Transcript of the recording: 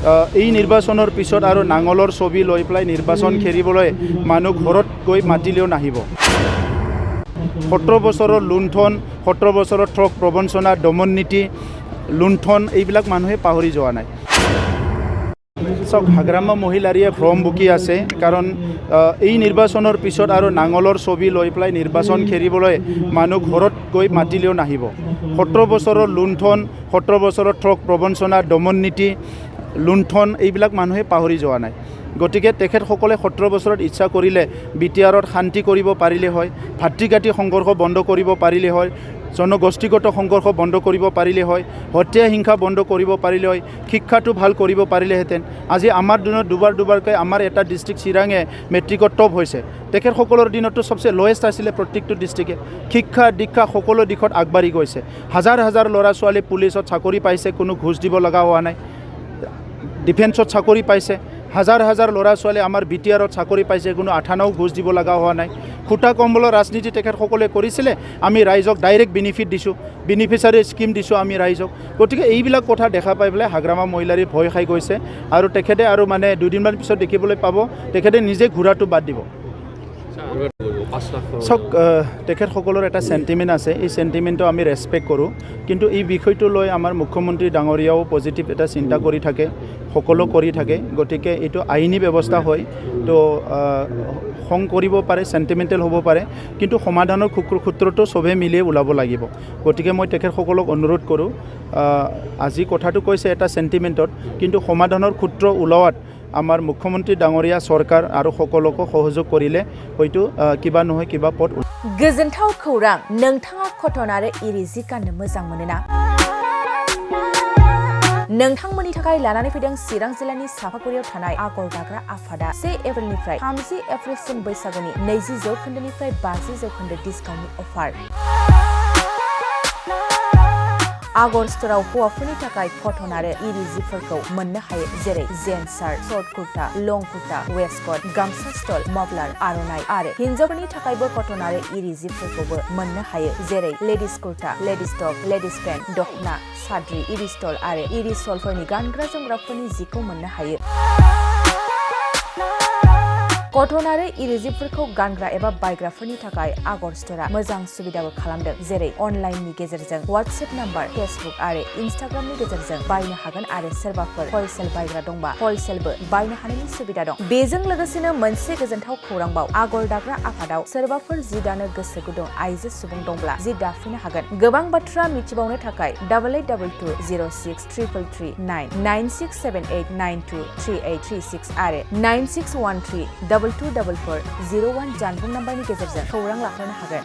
এই নিৰ্বাচনৰ পিছত আৰু নাঙলৰ ছবি লৈ পেলাই নিৰ্বাচন খেলিবলৈ মানুহ ঘৰত গৈ মাতিলেও নাহিব। 17 বছৰৰ লুণ্ঠন, 17 বছৰৰ ঠগ প্ৰবঞ্চনা, দমন নীতি, লুণ্ঠন এইবিলাক মানুহে পাহৰি যোৱা নাই। চাওক, হাগ্ৰামা মহিলাৰীয়ে ভ্ৰম বকি আছে, কাৰণ এই নিৰ্বাচনৰ পিছত আৰু নাঙলৰ ছবি লৈ পেলাই নিৰ্বাচন খেলিবলৈ মানুহ ঘৰত গৈ মাতিলেও নাহিব। 17 বছৰৰ লুণ্ঠন, 17 বছৰৰ ঠগ প্ৰবঞ্চনা, দমন নীতি, লুণ্ঠন এইবিলাক মানুহে পাহৰি যোৱা নাই। গতিকে তেখেতসকলে 17 বছৰত ইচ্ছা কৰিলে বিটিআৰত শান্তি কৰিব পাৰিলে হয়, ভাতৃঘাতী সংঘৰ্ষ বন্ধ কৰিব পাৰিলে হয়, জনগোষ্ঠীগত সংঘৰ্ষ বন্ধ কৰিব পাৰিলে হয়, হত্যা হিংসা বন্ধ কৰিব পাৰিলে হয়, শিক্ষাটো ভাল কৰিব পাৰিলেহেঁতেন। আজি আমাৰ দিনত দুবাৰকৈ আমাৰ এটা ডিষ্ট্ৰিক্ট চিৰাঙে মেট্ৰিকত টপ হৈছে। তেখেতসকলৰ দিনতো চবচে লয়েষ্ট আছিলে প্ৰত্যেকটো ডিষ্ট্ৰিক্টে। শিক্ষা দীক্ষা সকলো দিশত আগবাঢ়ি গৈছে। হাজাৰ হাজাৰ ল'ৰা ছোৱালী পুলিচত চাকৰি পাইছে, কোনো ঘোষ দিব লগা হোৱা নাই। ডিফেন্সত চাকৰি পাইছে, হাজাৰ হাজাৰ ল'ৰা ছোৱালী আমাৰ বিটিআৰত চাকৰি পাইছে, কোনো আঠানাও ঘোষ দিব লগা হোৱা নাই। খুটা কম্বলৰ ৰাজনীতি তেখেতসকলে কৰিছিলে, আমি ৰাইজক ডাইৰেক্ট বেনিফিট দিছোঁ, বেনিফিচাৰী স্কিম দিছোঁ আমি ৰাইজক। গতিকে এইবিলাক কথা দেখা পাই পেলাই হাগ্ৰামা মহিলাৰী ভয় খাই গৈছে, আৰু তেখেতে আৰু মানে দুদিনমান পিছত দেখিবলৈ পাব তেখেতে নিজে ঘূৰাটো বাদ দিব। চাওক, তেখেতসকলৰ এটা চেণ্টিমেণ্ট আছে, এই চেণ্টিমেণ্টটো আমি ৰেচপেক্ট কৰোঁ, কিন্তু এই বিষয়টো লৈ আমাৰ মুখ্যমন্ত্ৰী ডাঙৰীয়াও পজিটিভ এটা চিন্তা কৰি থাকে, সকলো কৰি থাকে। গতিকে এইটো আইনী ব্যৱস্থা হয়, তো খং কৰিব পাৰে, চেণ্টিমেণ্টেল হ'ব পাৰে, কিন্তু সমাধানৰ সূত্ৰটো চবেই মিলিয়ে ওলাব লাগিব। গতিকে মই তেখেতসকলক অনুৰোধ কৰোঁ, আজি কথাটো কৈছে এটা চেণ্টিমেণ্টত, কিন্তু সমাধানৰ সূত্ৰ ওলোৱাত আমাৰ মুখ্যমন্ত্ৰী ডাঙৰীয়া চৰকাৰ আৰু সকলোকে সহযোগ কৰিলে হয়তো কিবা নহয় কিবা পথ। गोजोनथाव खौरां, नोंथाङा कटन आरो इरि जि गाननो मोजां मोनोना? नोंथांमोननि थाखाय लानानै फैदों चिरां जिल्लानि सापागुरियाव थानाय आगर दाग्रा आफादा 1 एप्रिलनिफ्राय 30 एप्रिलसिम बैसागुनि 20% 50% डिसकाउन्टनि अफार। आगर स्टोराव हौवाफोरनि थाखाय कटन आरो इरि जिफोरखौ मोननो हायो, जेरै जेन्स शार्ट, शर्ट कुर्ता, लं कुर्ता, वेस्टकट, गामसा स्टल, मफलार, आर'नाइ, आरो हिन्जावफोरनि थाखायबो कटन आरो इरि जिफोरखौबो मोननो हायो, जेरै लेडिस कुर्ता, लेडिस टप, लेडिस पेन्ट, दखना, साद्रि, इरि स्टल आरो इरि सलफोरनि गानग्रा जोमग्राफोरनि जिखौ मोननो हायो। कटन आरो इरि जिफोरखौ गानग्रा एबा बायग्राफोरनि थाखाय आगर स्टोरा मोजां सुबिदाबो खालामदों, जेरै अनलाइननि गेजेरजों वाट्सएप नाम्बार, फेसबुक आरो इन्स्टाग्रामनि गेजेरजों बायनो हागोन, आरो सोरबाफोर हलसेल बायग्रा दंबा हलसेलबो बायनो हानायनि सुबिदा दं। बेजों लोगोसेनो मोनसे गोजोनथाव खौरांबाव, आगर दाग्रा आफादाव सोरबाफोर जि दानो गोसो गुदुं आइजो सुबुं दंब्ला जि दाफिननो हागोन। गोबां बाथ्रा मिथिबावनो थाखाय 8822063339 9678923836 आरो 9613 224401 जानबुं नाम्बारनि गेजेरजों खौरां लाहरनो हागोन।